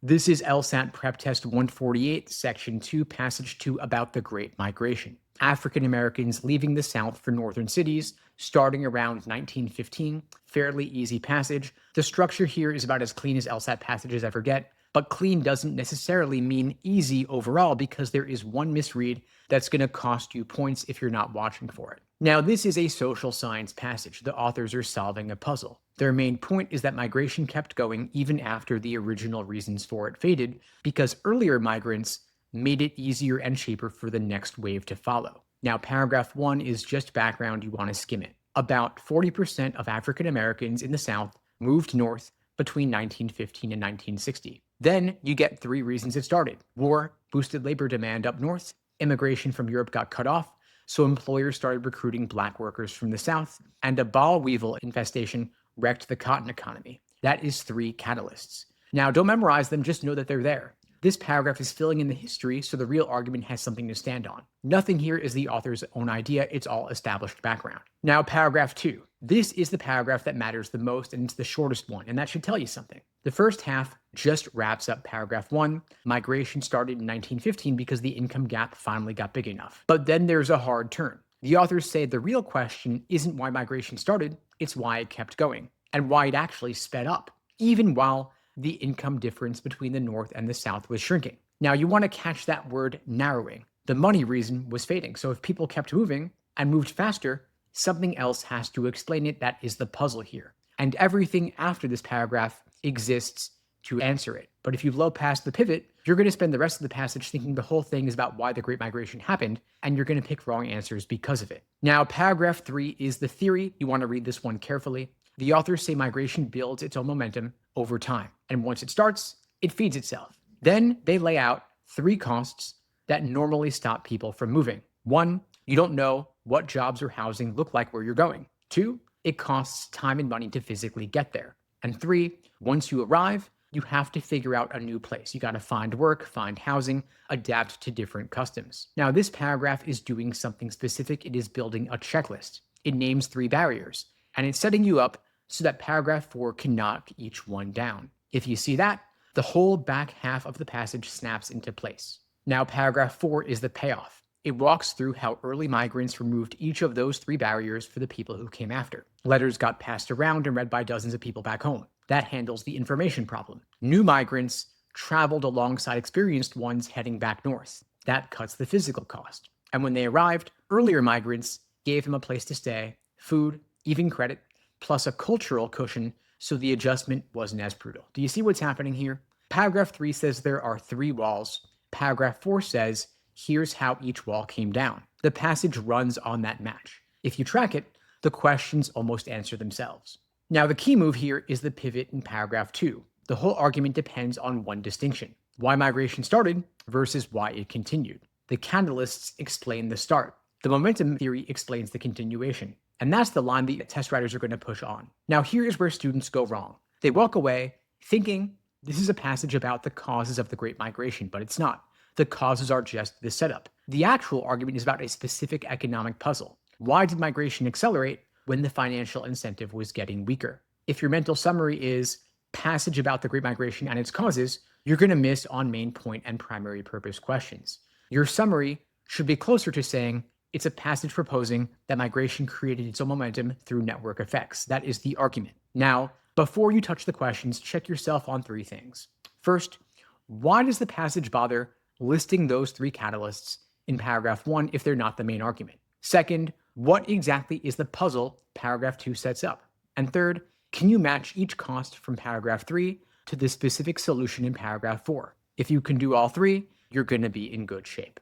This is LSAT Prep Test 148, Section 2, Passage 2 about the Great Migration. African Americans leaving the South for northern cities, starting around 1915. Fairly easy passage. The structure here is about as clean as LSAT passages ever get, but clean doesn't necessarily mean easy overall because there is one misread that's going to cost you points if you're not watching for it. Now, this is a social science passage. The authors are solving a puzzle. Their main point is that migration kept going even after the original reasons for it faded because earlier migrants made it easier and cheaper for the next wave to follow. Now, paragraph 1 is just background. You want to skim it. About 40% of African Americans in the South moved north between 1915 and 1960. Then you get 3 reasons it started. War boosted labor demand up north. Immigration from Europe got cut off, so employers started recruiting black workers from the South, and a boll weevil infestation wrecked the cotton economy. That is 3 catalysts. Now, don't memorize them, just know that they're there. This paragraph is filling in the history, so the real argument has something to stand on. Nothing here is the author's own idea, it's all established background. Now, paragraph 2. This is the paragraph that matters the most, and it's the shortest one, and that should tell you something. The first half just wraps up paragraph 1. Migration started in 1915 because the income gap finally got big enough. But then there's a hard turn. The authors say the real question isn't why migration started, it's why it kept going, and why it actually sped up, even while the income difference between the North and the South was shrinking. Now, you want to catch that word narrowing. The money reason was fading, so if people kept moving and moved faster, something else has to explain it. That is the puzzle here. And everything after this paragraph exists to answer it. But if you blow past the pivot, you're going to spend the rest of the passage thinking the whole thing is about why the Great Migration happened, and you're going to pick wrong answers because of it. Now, paragraph 3 is the theory. You want to read this one carefully. The authors say migration builds its own momentum over time, and once it starts, it feeds itself. Then they lay out 3 costs that normally stop people from moving. 1, you don't know what jobs or housing look like where you're going. 2, it costs time and money to physically get there. And 3, once you arrive, you have to figure out a new place. You got to find work, find housing, adapt to different customs. Now, this paragraph is doing something specific. It is building a checklist. It names 3 barriers, and it's setting you up so that paragraph 4 can knock each one down. If you see that, the whole back half of the passage snaps into place. Now, paragraph 4 is the payoff. It walks through how early migrants removed each of those 3 barriers for the people who came after. Letters got passed around and read by dozens of people back home. That handles the information problem. New migrants traveled alongside experienced ones heading back north. That cuts the physical cost. And when they arrived, earlier migrants gave them a place to stay, food, even credit, plus a cultural cushion, so the adjustment wasn't as brutal. Do you see what's happening here? Paragraph 3 says there are 3 walls. Paragraph 4 says, here's how each wall came down. The passage runs on that match. If you track it, the questions almost answer themselves. Now, the key move here is the pivot in paragraph 2. The whole argument depends on one distinction: why migration started versus why it continued. The catalysts explain the start. The momentum theory explains the continuation. And that's the line the test writers are going to push on. Now, here's where students go wrong. They walk away thinking this is a passage about the causes of the Great Migration, but it's not. The causes are just the setup. The actual argument is about a specific economic puzzle. Why did migration accelerate when the financial incentive was getting weaker? If your mental summary is passage about the Great Migration and its causes, you're going to miss on main point and primary purpose questions. Your summary should be closer to saying, it's a passage proposing that migration created its own momentum through network effects. That is the argument. Now, before you touch the questions, check yourself on 3 things. First, why does the passage bother listing those 3 catalysts in paragraph 1 if they're not the main argument? Second, what exactly is the puzzle paragraph 2 sets up? And third, can you match each cost from paragraph 3 to the specific solution in paragraph 4? If you can do all 3, you're going to be in good shape.